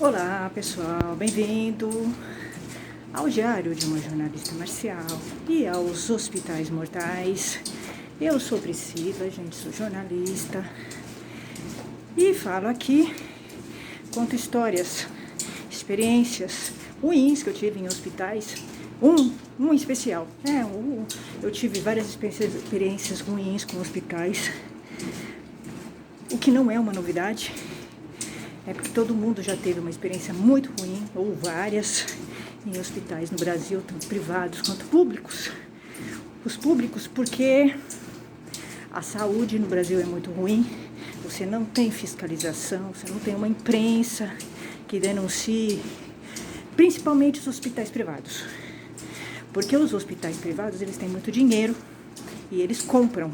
Olá pessoal, bem-vindo ao Diário de uma Jornalista Marcial e aos Hospitais Mortais. Eu sou Priscila, gente, sou jornalista e falo aqui, conto histórias, experiências ruins que eu tive em hospitais. Um especial, eu tive várias experiências ruins com hospitais, o que não é uma novidade. É porque todo mundo já teve uma experiência muito ruim, ou várias, em hospitais no Brasil, tanto privados quanto públicos. Os públicos, porque a saúde no Brasil é muito ruim, você não tem fiscalização, você não tem uma imprensa que denuncie, principalmente os hospitais privados. Porque os hospitais privados, eles têm muito dinheiro e eles compram,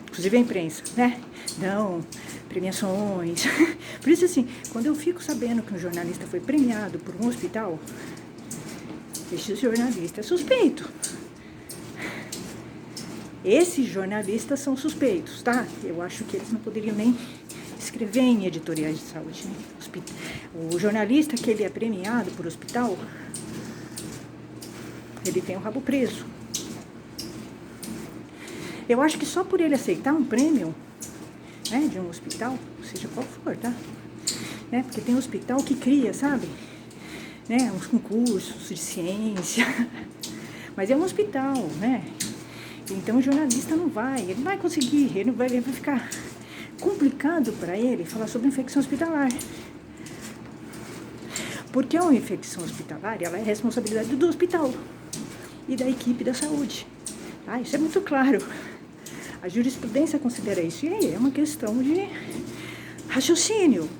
inclusive a imprensa, né? Dão premiações. Por isso, assim, quando eu fico sabendo que um jornalista foi premiado por um hospital, esse jornalista é suspeito. Esses jornalistas são suspeitos, tá? Eu acho que eles não poderiam nem escrever em editoriais de saúde, né? O jornalista que ele é premiado por hospital, ele tem o rabo preso. Eu acho que só por ele aceitar um prêmio, né, de um hospital, seja qual for, tá? Né, porque tem hospital que cria, sabe? Né, uns concursos de ciência, mas é um hospital, né? Então o jornalista não vai, ele não vai conseguir, ele vai ficar complicado para ele falar sobre infecção hospitalar. Porque a infecção hospitalar, ela é responsabilidade do hospital e da equipe da saúde. Ah, isso é muito claro. A jurisprudência considera isso, e aí é uma questão de raciocínio.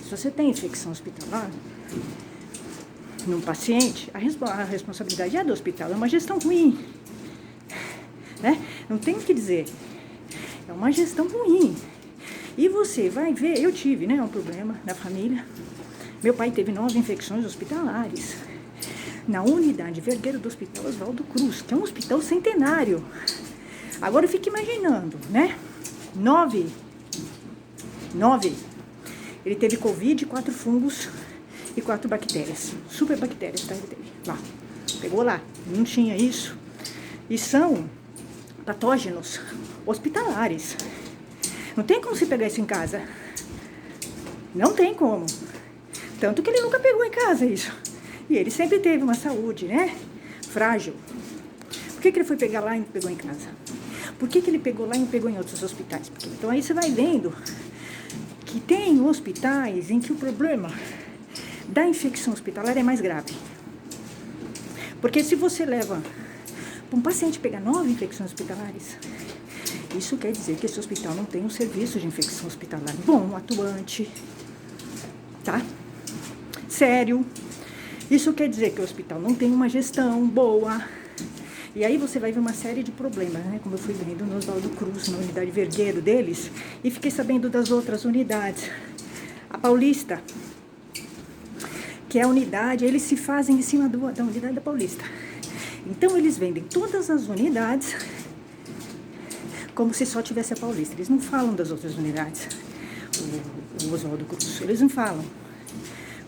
Se você tem infecção hospitalar num paciente, a responsabilidade é do hospital, é uma gestão ruim, né? Não tem o que dizer, é uma gestão ruim. E você vai ver, eu tive, né, um problema na família. Meu pai teve 9 infecções hospitalares na unidade vergueiro do Hospital Oswaldo Cruz, que é um hospital centenário. Agora eu fico imaginando, né? 9. Ele teve Covid, 4 fungos e 4 bactérias. Super bactérias, tá? Ele teve lá. Pegou lá. Não tinha isso. E são patógenos hospitalares. Não tem como você pegar isso em casa. Não tem como. Tanto que ele nunca pegou em casa isso. E ele sempre teve uma saúde, né? Frágil. Por que ele foi pegar lá e não pegou em casa? Por que ele pegou lá e não pegou em outros hospitais? Porque, então aí você vai vendo que tem hospitais em que o problema da infecção hospitalar é mais grave. Porque se você leva um paciente pegar 9 infecções hospitalares, isso quer dizer que esse hospital não tem um serviço de infecção hospitalar bom, atuante, tá? Sério. Isso quer dizer que o hospital não tem uma gestão boa. E aí você vai ver uma série de problemas, né? Como eu fui vendo no Oswaldo Cruz, na unidade vergueiro deles, e fiquei sabendo das outras unidades. A Paulista, que é a unidade, eles se fazem em cima da unidade da Paulista. Então eles vendem todas as unidades como se só tivesse a Paulista. Eles não falam das outras unidades, o Oswaldo Cruz, eles não falam.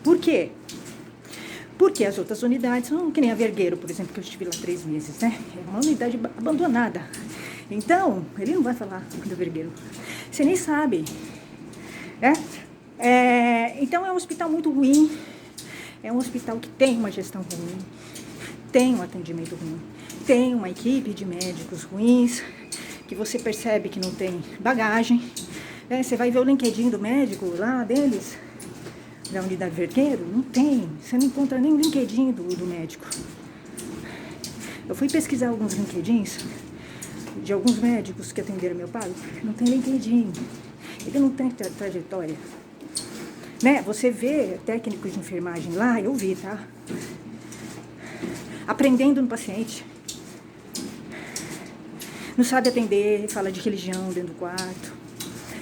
Por quê? Porque as outras unidades, que nem a Vergueiro, por exemplo, que eu estive lá 3 meses, né? É uma unidade abandonada. Então, ele não vai falar do Vergueiro. Você nem sabe, né? Então, é um hospital muito ruim. É um hospital que tem uma gestão ruim. Tem um atendimento ruim. Tem uma equipe de médicos ruins, que você percebe que não tem bagagem. Você vai ver o LinkedIn do médico lá deles, da unidade vergueiro, não tem, você não encontra nem o LinkedIn do médico. Eu fui pesquisar alguns LinkedIns de alguns médicos que atenderam meu pai, não tem LinkedIn, ele não tem trajetória, né? Você vê técnicos de enfermagem lá, eu vi, tá? Aprendendo no paciente, não sabe atender, fala de religião dentro do quarto,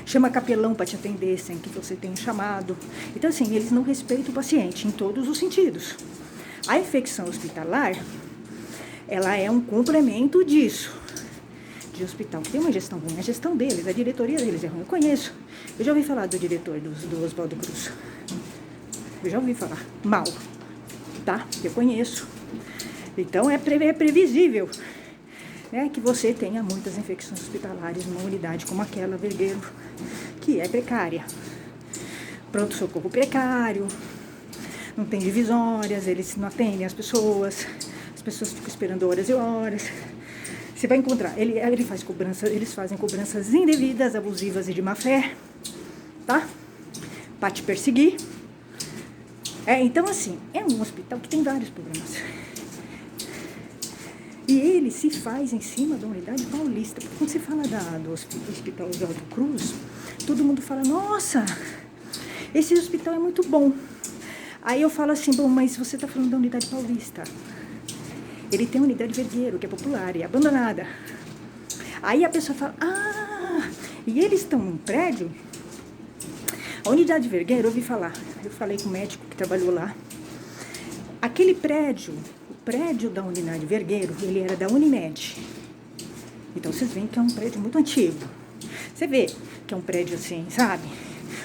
chama capelão para te atender sem que você tenha chamado. Então, assim, eles não respeitam o paciente em todos os sentidos. A infecção hospitalar, ela é um complemento disso. De hospital que tem uma gestão ruim, a gestão deles, a diretoria deles é ruim. Eu conheço, eu já ouvi falar do diretor do Oswaldo Cruz. Eu já ouvi falar mal, tá? Eu conheço. Então é previsível, né, que você tenha muitas infecções hospitalares numa unidade como aquela, Vergueiro, que é precária. Pronto-socorro precário, não tem divisórias, eles não atendem as pessoas ficam esperando horas e horas. Você vai encontrar, eles fazem cobranças indevidas, abusivas e de má fé, tá? Pra te perseguir. Então, assim, é um hospital que tem vários problemas. E ele se faz em cima da unidade paulista. Porque quando você fala do Hospital Oswaldo Cruz, todo mundo fala, nossa, esse hospital é muito bom. Aí eu falo assim, bom, mas você está falando da unidade paulista. Ele tem a unidade Vergueiro, que é popular e abandonada. Aí a pessoa fala, e eles estão num prédio. A unidade Vergueiro, eu ouvi falar, eu falei com o médico que trabalhou lá. Aquele prédio, o prédio da unidade Vergueiro, ele era da Unimed. Então vocês veem que é um prédio muito antigo. Você vê que é um prédio assim, sabe?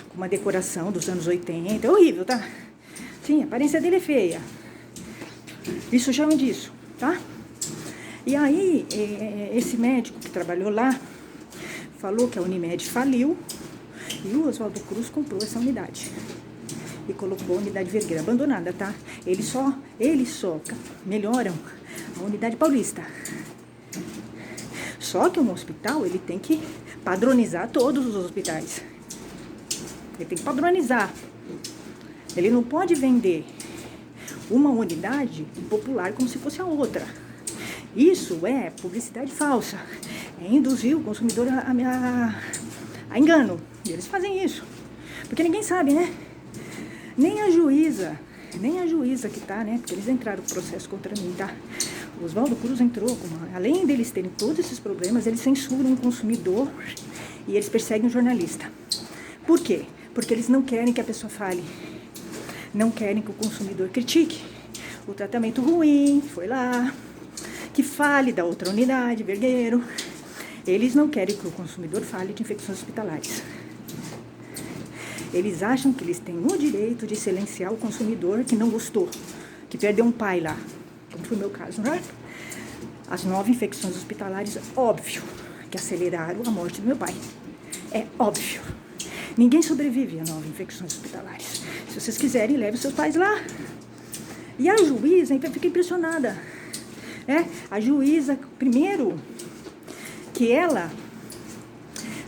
Com uma decoração dos anos 80, é horrível, tá? Sim, a aparência dele é feia. Isso chama disso, tá? E aí, esse médico que trabalhou lá falou que a Unimed faliu e o Oswaldo Cruz comprou essa unidade e colocou a unidade Vergueiro abandonada, tá? Eles só melhoram a unidade paulista. Só que um hospital, ele tem que padronizar todos os hospitais. Ele tem que padronizar. Ele não pode vender uma unidade popular como se fosse a outra. Isso é publicidade falsa. É induzir o consumidor a engano. E eles fazem isso. Porque ninguém sabe, né? Nem a juíza que tá, né? Porque eles entraram com processo contra mim, tá? O Oswaldo Cruz entrou, além deles terem todos esses problemas, eles censuram o consumidor e eles perseguem o jornalista. Por quê? Porque eles não querem que a pessoa fale. Não querem que o consumidor critique o tratamento ruim, foi lá, que fale da outra unidade, Vergueiro. Eles não querem que o consumidor fale de infecções hospitalares. Eles acham que eles têm o direito de silenciar o consumidor que não gostou, que perdeu um pai lá, como foi o meu caso, né? As 9 infecções hospitalares, óbvio, que aceleraram a morte do meu pai. É óbvio. Ninguém sobrevive a 9 infecções hospitalares. Se vocês quiserem, leve seus pais lá. E a juíza, então, fica impressionada. A juíza, primeiro, que ela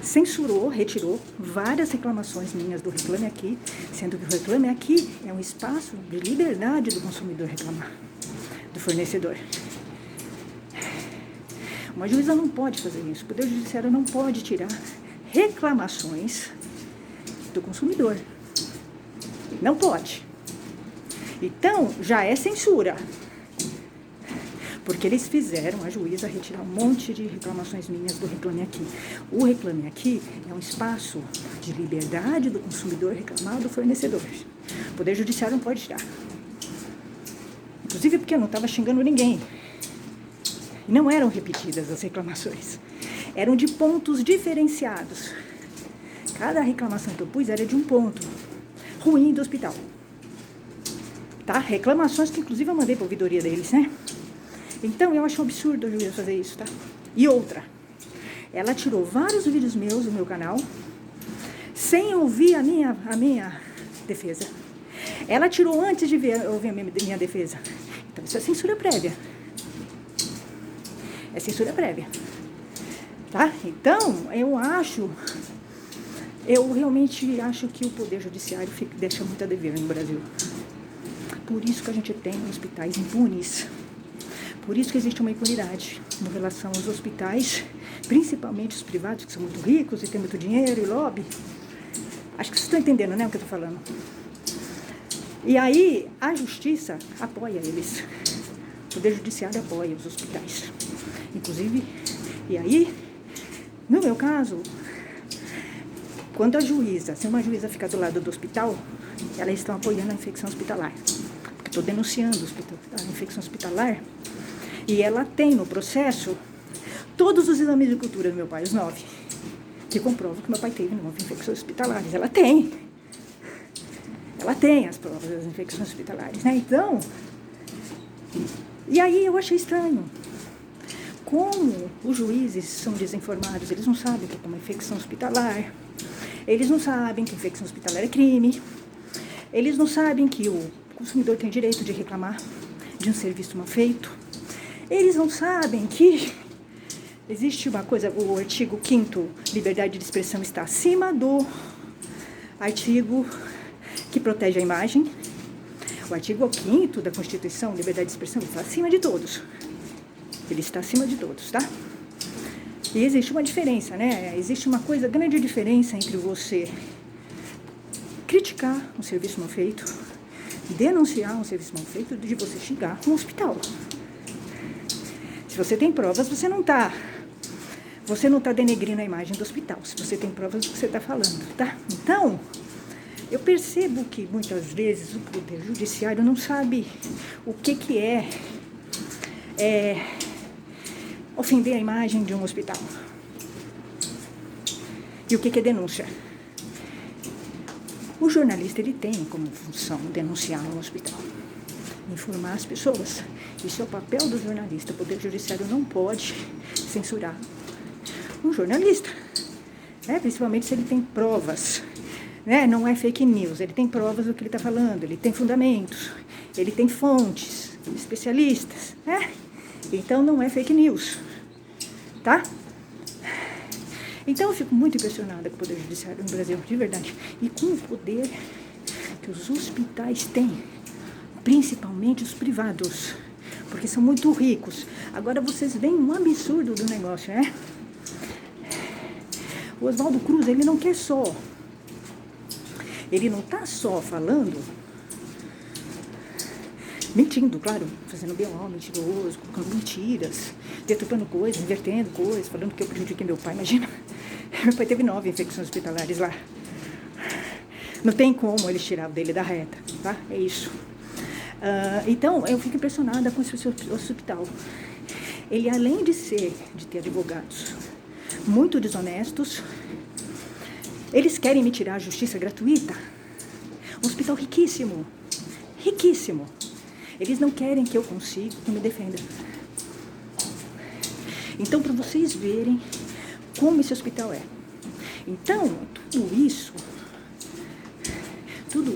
censurou, retirou várias reclamações minhas do Reclame Aqui, sendo que o Reclame Aqui é um espaço de liberdade do consumidor reclamar, do fornecedor. Uma juíza não pode fazer isso. O Poder Judiciário não pode tirar reclamações do consumidor. Não pode. Então, já é censura. Porque eles fizeram a juíza retirar um monte de reclamações minhas do Reclame Aqui. O Reclame Aqui é um espaço de liberdade do consumidor reclamar do fornecedor. O Poder Judiciário não pode tirar. Inclusive porque eu não estava xingando ninguém. E não eram repetidas as reclamações. Eram de pontos diferenciados. Cada reclamação que eu pus era de um ponto ruim do hospital. Tá? Reclamações que inclusive eu mandei para a ouvidoria deles, né? Então, eu acho um absurdo a juíza fazer isso, tá? E outra, ela tirou vários vídeos meus do meu canal, sem ouvir a minha defesa. Ela tirou antes de ouvir a minha defesa. Então, isso é censura prévia. É censura prévia. Tá? Então, eu realmente acho que o Poder Judiciário deixa muito a dever no Brasil. Por isso que a gente tem hospitais impunes. Por isso que existe uma impunidade em relação aos hospitais, principalmente os privados, que são muito ricos e têm muito dinheiro e lobby. Acho que vocês estão entendendo, né, o que eu estou falando. E aí, a justiça apoia eles. O Poder Judiciário apoia os hospitais. Inclusive, e aí, no meu caso, quando a juíza, se uma juíza ficar do lado do hospital, elas estão apoiando a infecção hospitalar. Porque estou denunciando a infecção hospitalar. E ela tem no processo todos os exames de cultura do meu pai, os 9, que comprovam que meu pai teve 9 infecções hospitalares. Ela tem. Ela tem as provas das infecções hospitalares, né? Então, e aí eu achei estranho. Como os juízes são desinformados, eles não sabem que é uma infecção hospitalar, eles não sabem que infecção hospitalar é crime, eles não sabem que o consumidor tem direito de reclamar de um serviço mal feito, eles não sabem que existe uma coisa, o artigo 5º, liberdade de expressão, está acima do artigo que protege a imagem. O artigo 5º da Constituição, liberdade de expressão, está acima de todos. Ele está acima de todos, tá? E existe uma diferença, né? Existe uma coisa, grande diferença entre você criticar um serviço mal feito, denunciar um serviço mal feito, de você chegar no hospital. Se você tem provas, você não está denegrindo a imagem do hospital. Se você tem provas do que você está falando, tá? Então, eu percebo que muitas vezes o Poder Judiciário não sabe o que é ofender a imagem de um hospital. E o que é denúncia? O jornalista, ele tem como função denunciar um hospital, informar as pessoas. Isso é o papel do jornalista. O Poder Judiciário não pode censurar um jornalista, né? Principalmente se ele tem provas, né? Não é fake news, ele tem provas do que ele está falando, ele tem fundamentos, ele tem fontes, especialistas, né? Então não é fake news, tá? Então eu fico muito impressionada com o Poder Judiciário no Brasil, de verdade, e com o poder que os hospitais têm, principalmente os privados, porque são muito ricos. Agora vocês veem um absurdo do negócio, né? O Oswaldo Cruz, ele não quer só, ele não está só falando, mentindo, claro, fazendo BO, mentiroso, colocando mentiras, deturpando coisas, invertendo coisas, falando que eu prejudiquei meu pai. Imagina, meu pai teve 9 infecções hospitalares lá. Não tem como eles tirar o dele da reta, tá? É isso. Então, eu fico impressionada com esse hospital. Ele, além de ter advogados muito desonestos, eles querem me tirar a justiça gratuita. Um hospital riquíssimo, riquíssimo. Eles não querem que eu consiga, que eu me defenda. Então, para vocês verem como esse hospital é. Então, tudo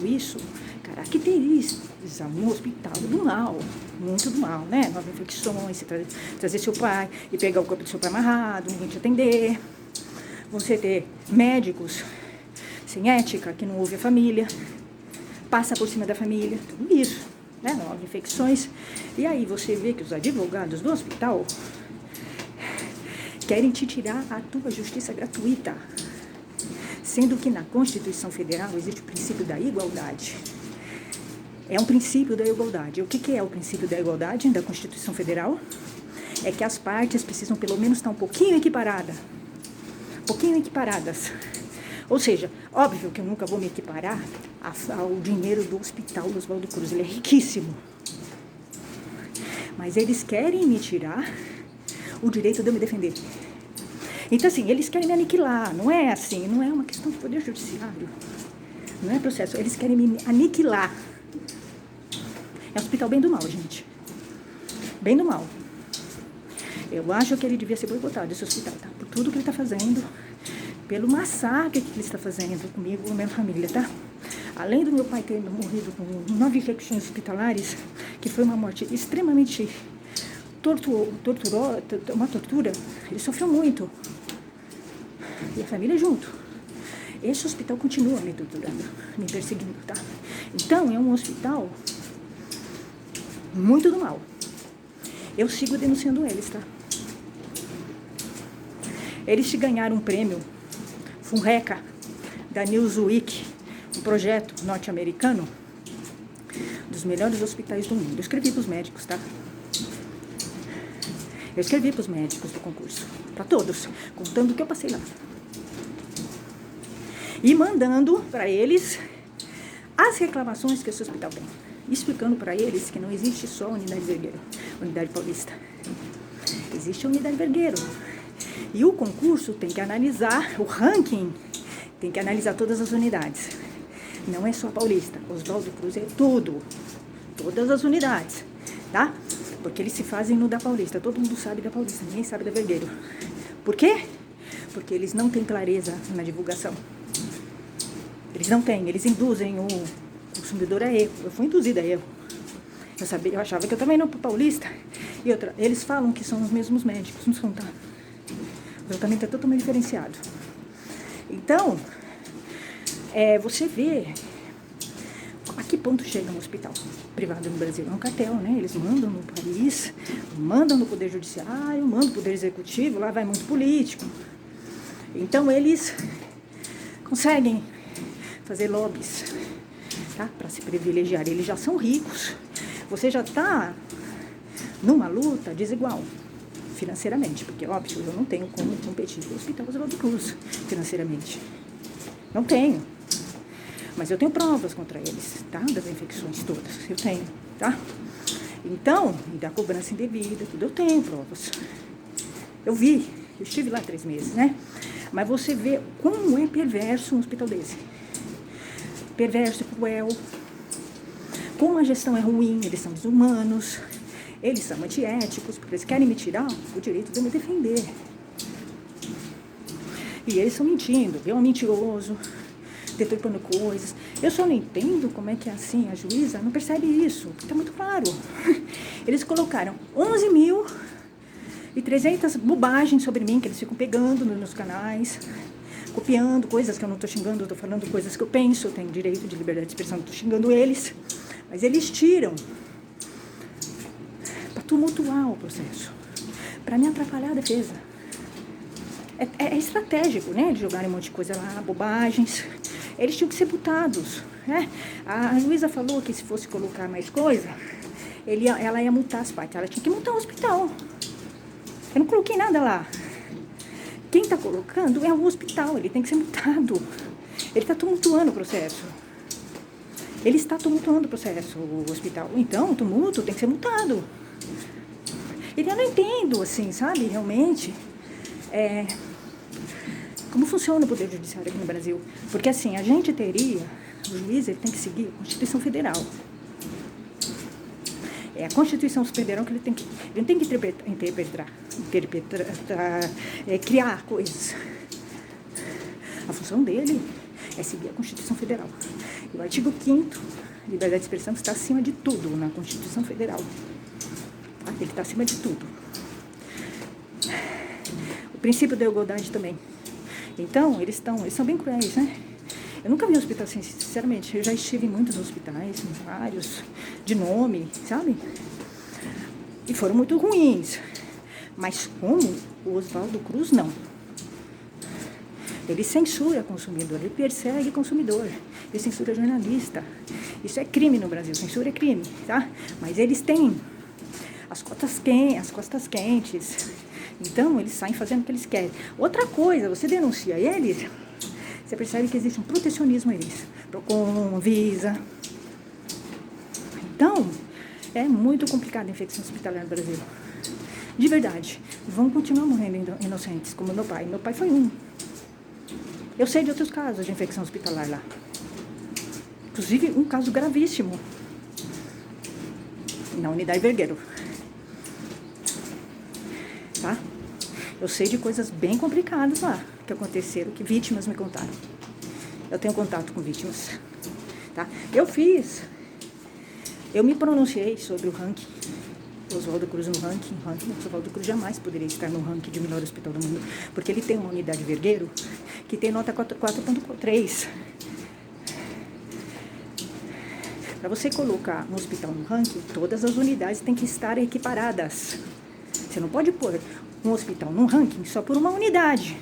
isso caracteriza um hospital do mal, muito do mal, né? 9 infecções, trazer seu pai e pegar o corpo do seu pai amarrado, ninguém te atender. Você ter médicos sem ética, que não ouvem a família, passa por cima da família, tudo isso, né? 9 infecções. E aí você vê que os advogados do hospital querem te tirar a tua justiça gratuita, sendo que na Constituição Federal existe o princípio da igualdade. É um princípio da igualdade. O que é o princípio da igualdade da Constituição Federal? É que as partes precisam pelo menos estar um pouquinho equiparadas. Ou seja, óbvio que eu nunca vou me equiparar ao dinheiro do hospital do Oswaldo Cruz. Ele é riquíssimo. Mas eles querem me tirar o direito de eu me defender. Então, assim, eles querem me aniquilar. Não é assim, não é uma questão de poder judiciário. Não é processo. Eles querem me aniquilar. É um hospital bem do mal, gente. Bem do mal. Eu acho que ele devia ser boicotado, esse hospital, tá? Por tudo que ele está fazendo, pelo massacre que ele está fazendo comigo e com a minha família, tá? Além do meu pai ter morrido com 9 infecções hospitalares, que foi uma morte extremamente uma tortura, ele sofreu muito. E a família junto. Esse hospital continua me torturando, me perseguindo, tá? Então, é um hospital muito do mal. Eu sigo denunciando eles, tá? Eles ganharam um prêmio, FUNRECA, da Newsweek, um projeto norte-americano dos melhores hospitais do mundo. Eu escrevi para os médicos, tá? Eu escrevi para os médicos do concurso, para todos, contando o que eu passei lá. E mandando para eles as reclamações que esse hospital tem. Explicando para eles que não existe só a unidade Vergueiro, unidade paulista. Existe a unidade Vergueiro. E o concurso tem que analisar, o ranking tem que analisar todas as unidades. Não é só a Paulista. Oswaldo Cruz é tudo. Todas as unidades, tá? Porque eles se fazem no da Paulista. Todo mundo sabe da Paulista, ninguém sabe da Vergueiro. Por quê? Porque eles não têm clareza na divulgação. Eles não têm, eles induzem o consumidor a erro. Eu fui induzida a erro. Eu achava que eu também não para Paulista. E outra, eles falam que são os mesmos médicos, não são, tá? O tratamento é totalmente diferenciado. Então, você vê a que ponto chega um hospital privado no Brasil. É um cartel, né? Eles mandam no país, mandam no Poder Judiciário, mandam no Poder Executivo, lá vai muito político. Então, eles conseguem fazer lobbies, tá? Para se privilegiar. Eles já são ricos. Você já está numa luta desigual financeiramente, porque, óbvio, eu não tenho como competir com o Hospital Oswaldo Cruz financeiramente. Não tenho. Mas eu tenho provas contra eles, tá? Das infecções todas. Eu tenho, tá? Então, e da cobrança indevida, tudo, eu tenho provas. Eu vi, eu estive lá 3 meses, né? Mas você vê como é perverso um hospital desse. Perverso, cruel. Como a gestão é ruim, eles são desumanos, eles são antiéticos, porque eles querem me tirar o direito de me defender. E eles estão mentindo, é um mentiroso, deturpando coisas. Eu só não entendo como é que é assim, a juíza não percebe isso, porque está muito claro. Eles colocaram 11.300 bobagens sobre mim, que eles ficam pegando nos canais, copiando coisas que eu não estou xingando, eu estou falando coisas que eu penso, eu tenho direito de liberdade de expressão, não estou xingando eles. Mas eles tiram para tumultuar o processo, para me atrapalhar a defesa. É estratégico, né? De jogarem um monte de coisa lá, bobagens. Eles tinham que ser multados, né? A juíza falou que se fosse colocar mais coisa, ela ia multar as partes. Ela tinha que multar o hospital. Eu não coloquei nada lá. Quem está colocando é o hospital, ele tem que ser multado. Ele está tumultuando o processo. Ele está tumultuando o processo, o hospital. Então, o tumulto tem que ser multado. E eu não entendo, assim, sabe, realmente, como funciona o Poder Judiciário aqui no Brasil. Porque, assim, a gente teria, o juiz, ele tem que seguir a Constituição Federal. É a Constituição Federal que ele não tem que interpretar, criar coisas. A função dele é seguir a Constituição Federal. E o artigo 5º, liberdade de expressão, está acima de tudo na Constituição Federal. Tá? Ele está acima de tudo. O princípio da igualdade também. Então, eles são bem cruéis, né? Eu nunca vi um hospital assim, sinceramente. Eu já estive em muitos hospitais, vários, de nome, sabe? E foram muito ruins. Mas como o Oswaldo Cruz, não. Ele censura consumidor, ele persegue consumidor, ele censura jornalista. Isso é crime no Brasil, censura é crime, tá? Mas eles têm as costas quentes. Então, eles saem fazendo o que eles querem. Outra coisa, você denuncia eles, você percebe que existe um protecionismo a eles. Procon, Visa. Então, é muito complicado a infecção hospitalar no Brasil. De verdade. Vão continuar morrendo inocentes, como meu pai. Meu pai foi um. Eu sei de outros casos de infecção hospitalar lá. Inclusive, um caso gravíssimo. Na unidade Vergueiro. Tá? Eu sei de coisas bem complicadas lá, que aconteceram, que vítimas me contaram. Eu tenho contato com vítimas. Tá? Eu me pronunciei sobre o ranking. Oswaldo Cruz no ranking. Oswaldo Cruz jamais poderia estar no ranking de melhor hospital do mundo, porque ele tem uma unidade Vergueiro que tem nota 4.3. Para você colocar um hospital no ranking, todas as unidades têm que estar equiparadas. Você não pode pôr um hospital no ranking só por uma unidade.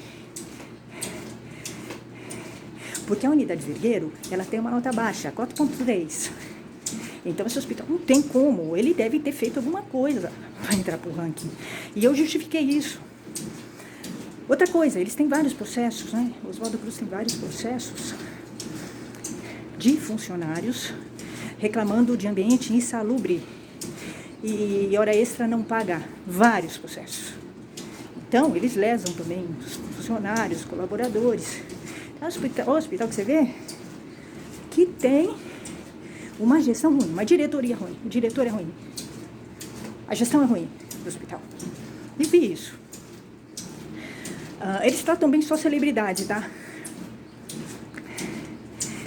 Porque a unidade Vergueiro, ela tem uma nota baixa, 4.3. Então, esse hospital não tem como. Ele deve ter feito alguma coisa para entrar para o ranking. E eu justifiquei isso. Outra coisa, eles têm vários processos, né? O Oswaldo Cruz tem vários processos de funcionários reclamando de ambiente insalubre e hora extra não paga. Vários processos. Então, eles lesam também os funcionários, colaboradores. O hospital que você vê que tem uma gestão ruim, uma diretoria ruim, o diretor é ruim, a gestão é ruim do hospital. E vi isso. Eles tratam bem só celebridade, tá?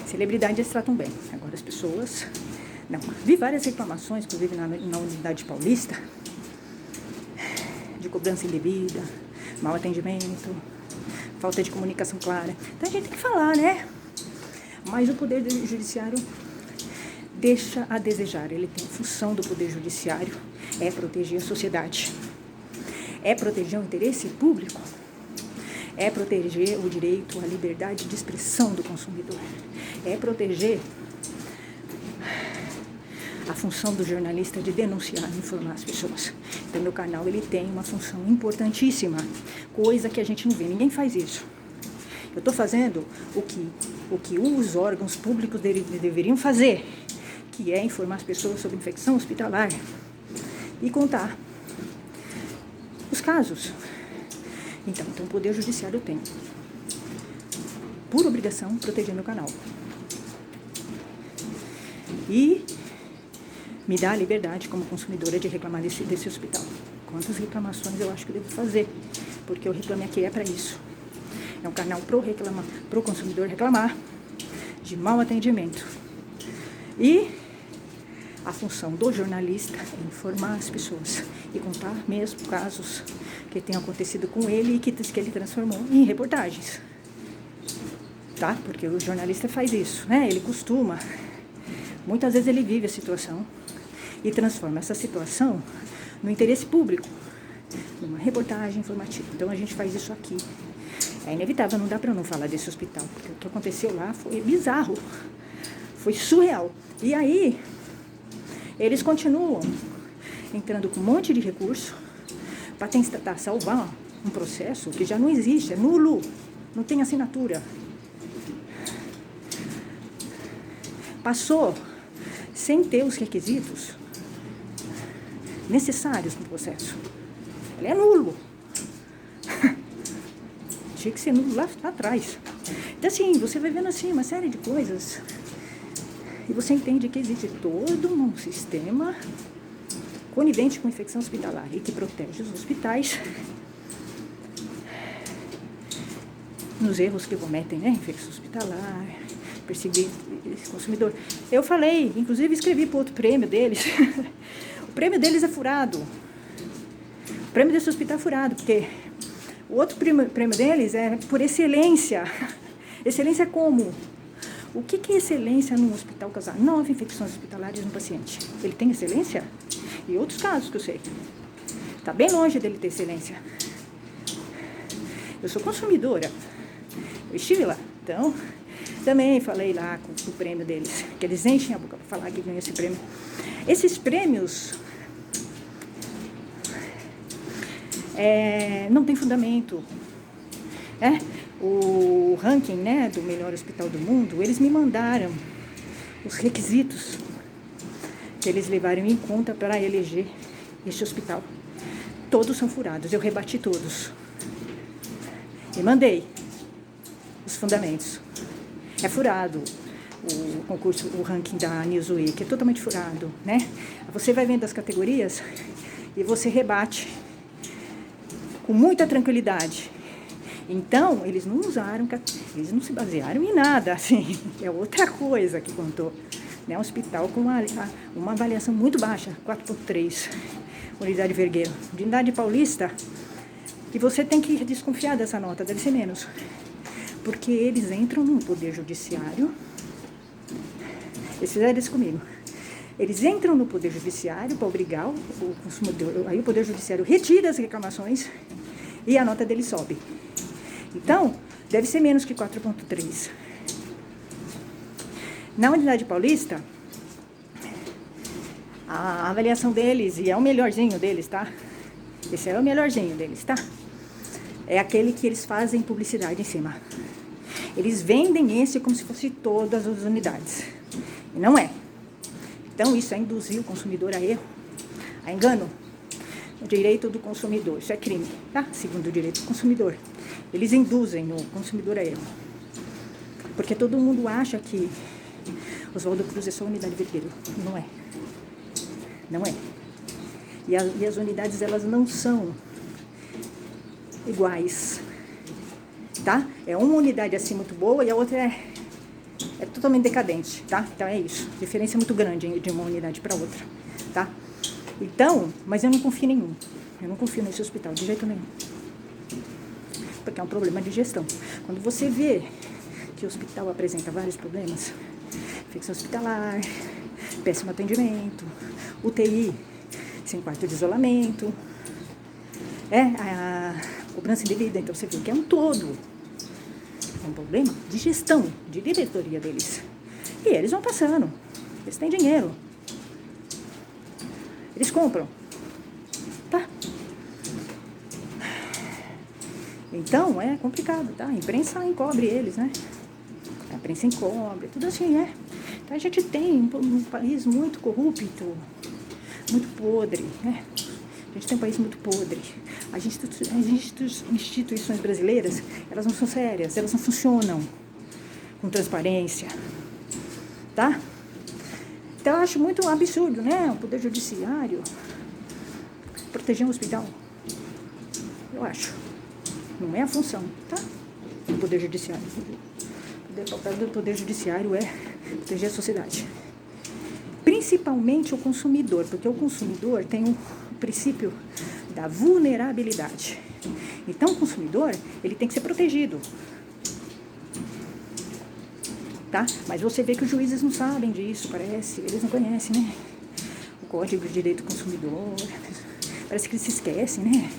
Celebridade eles tratam bem. Agora as pessoas... Não. Vi várias reclamações, inclusive na unidade paulista, de cobrança indevida, mau atendimento, falta de comunicação clara. Então a gente tem que falar, né? Mas o Poder Judiciário deixa a desejar. Ele tem a função do Poder Judiciário, é proteger a sociedade, é proteger o interesse público, é proteger o direito à liberdade de expressão do consumidor, é proteger a função do jornalista de denunciar, informar as pessoas. Então, meu canal, ele tem uma função importantíssima, coisa que a gente não vê, ninguém faz isso. Eu estou fazendo o que os órgãos públicos deveriam fazer, que é informar as pessoas sobre infecção hospitalar e contar os casos. Então o Poder Judiciário tem, por obrigação, proteger meu canal. E me dá a liberdade, como consumidora, de reclamar desse hospital. Quantas reclamações eu acho que eu devo fazer, porque o Reclame Aqui é para isso. É um canal pro consumidor reclamar de mau atendimento. E a função do jornalista é informar as pessoas e contar mesmo casos que tenham acontecido com ele e que ele transformou em reportagens. Tá? Porque o jornalista faz isso, né? Ele costuma, muitas vezes ele vive a situação e transforma essa situação no interesse público, numa reportagem informativa. Então a gente faz isso aqui. É inevitável, não dá para não falar desse hospital, porque o que aconteceu lá foi bizarro, foi surreal. E aí, eles continuam entrando com um monte de recurso para tentar salvar um processo que já não existe, é nulo, não tem assinatura. Passou sem ter os requisitos necessários no processo. Ele é nulo. Tinha que ser nulo lá atrás. Então, assim, você vai vendo assim uma série de coisas e você entende que existe todo um sistema conivente com infecção hospitalar e que protege os hospitais nos erros que cometem, né? Infecção hospitalar, perseguir esse consumidor. Eu falei, inclusive escrevi para outro prêmio deles. O prêmio deles é furado. O prêmio desse hospital é furado, porque o outro prêmio deles é por excelência. Excelência como? O que é excelência num hospital causar 9 infecções hospitalares no paciente? Ele tem excelência? E outros casos que eu sei. Está bem longe dele ter excelência. Eu sou consumidora. Eu estive lá. Então, também falei lá com o prêmio deles, que eles enchem a boca para falar que ganhou esse prêmio. Esses prêmios não tem fundamento. O ranking, né, do melhor hospital do mundo, eles me mandaram os requisitos que eles levaram em conta para eleger este hospital. Todos são furados, eu rebati todos. E mandei os fundamentos. É furado o concurso, o ranking da Newsweek, que é totalmente furado, né? Você vai vendo as categorias e você rebate com muita tranquilidade. Então, eles não eles não se basearam em nada, assim, é outra coisa que contou. Né? Um hospital com uma avaliação muito baixa, 4.3, Unidade Vergueiro. Unidade Paulista, e você tem que desconfiar dessa nota, deve ser menos. Porque eles entram no Poder Judiciário, eles fizeram isso comigo. Eles entram no Poder Judiciário para obrigar o consumidor, aí o Poder Judiciário retira as reclamações e a nota dele sobe. Então, deve ser menos que 4.3. Na Unidade Paulista, a avaliação deles, e é o melhorzinho deles, tá? Esse é o melhorzinho deles, tá? É aquele que eles fazem publicidade em cima. Eles vendem esse como se fosse todas as unidades. E não é. Então, isso é induzir o consumidor a erro, a engano. O direito do consumidor, isso é crime, tá? Segundo o direito do consumidor. Eles induzem o consumidor a erro. Porque todo mundo acha que Oswaldo Cruz é só unidade vermelha. Não é. Não é. E as unidades, elas não são iguais, tá? É uma unidade assim muito boa e a outra é totalmente decadente, tá? Então é isso. A diferença é muito grande de uma unidade para outra, tá? Então, mas eu não confio em nenhum. Eu não confio nesse hospital de jeito nenhum. Porque é um problema de gestão. Quando você vê que o hospital apresenta vários problemas, infecção hospitalar, péssimo atendimento, UTI sem quarto de isolamento, a cobrança indevida, então você vê que é um todo. É um problema de gestão, de diretoria deles. E eles vão passando. Eles têm dinheiro. Eles compram. Tá? Então, é complicado, tá? A imprensa encobre eles, né? A imprensa encobre, tudo assim, né? Então, a gente tem um país muito corrupto, muito podre, né? A gente tem um país muito podre. As instituições brasileiras, elas não são sérias, elas não funcionam com transparência, tá? Então, eu acho muito absurdo, né? O Poder Judiciário proteger um hospital. Eu acho. Não é a função, tá? Do Poder Judiciário. O papel do Poder Judiciário é proteger a sociedade. Principalmente o consumidor, porque o consumidor tem o princípio da vulnerabilidade. Então, o consumidor, ele tem que ser protegido. Tá? Mas você vê que os juízes não sabem disso, parece. Eles não conhecem, né? O Código de Direito do Consumidor. Parece que eles se esquecem, né?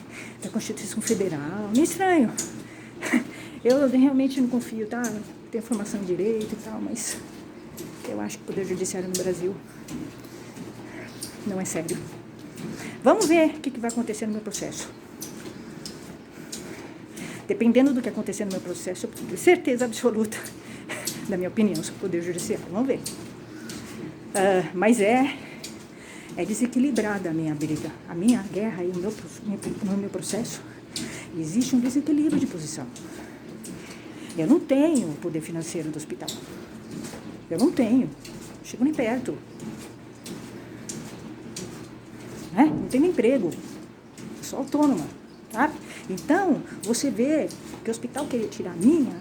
Da Constituição Federal. Meio estranho. Eu realmente não confio, tá? Tenho formação em Direito e tal, mas eu acho que o Poder Judiciário no Brasil não é sério. Vamos ver o que vai acontecer no meu processo. Dependendo do que acontecer no meu processo, eu tenho certeza absoluta da minha opinião sobre o Poder Judiciário. Vamos ver. Mas é desequilibrada a minha briga. A minha guerra e o meu processo, existe um desequilíbrio de posição. Eu não tenho o poder financeiro do hospital. Eu não tenho. Chego nem perto. Não tenho emprego. Sou autônoma. Tá? Então, você vê que o hospital querer tirar a minha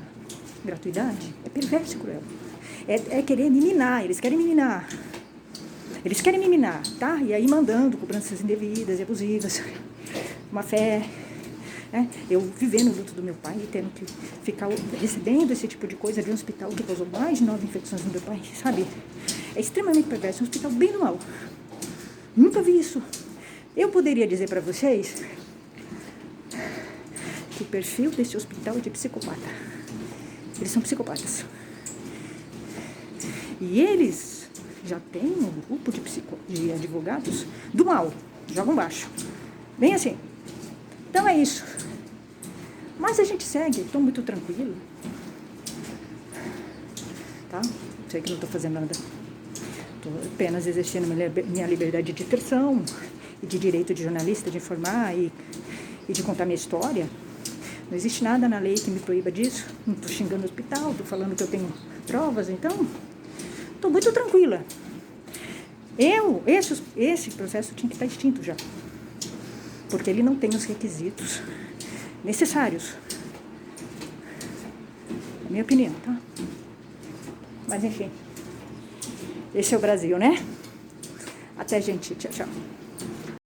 gratuidade é perverso e cruel. É querer me minar. Eles querem me minar. Eles querem me minar, tá? E aí mandando cobranças indevidas e abusivas. Uma fé. Eu vivendo o luto do meu pai e tendo que ficar recebendo esse tipo de coisa de um hospital que causou mais de 9 infecções no meu pai, sabe? É extremamente perverso, um hospital bem no mal. Nunca vi isso. Eu poderia dizer para vocês que o perfil desse hospital é de psicopata. Eles são psicopatas. E eles já têm um grupo de advogados do mal, jogam baixo. Bem assim. Então é isso. Mas a gente segue, estou muito tranquilo. Tá? Sei que não estou fazendo nada. Estou apenas exercendo minha liberdade de expressão e de direito de jornalista de informar e de contar minha história. Não existe nada na lei que me proíba disso. Não estou xingando o hospital, estou falando que eu tenho provas, então estou muito tranquila. Esse processo tinha que estar extinto já. Porque ele não tem os requisitos necessários. Na minha opinião, tá? Mas enfim. Esse é o Brasil, né? Até, gente. Tchau, tchau.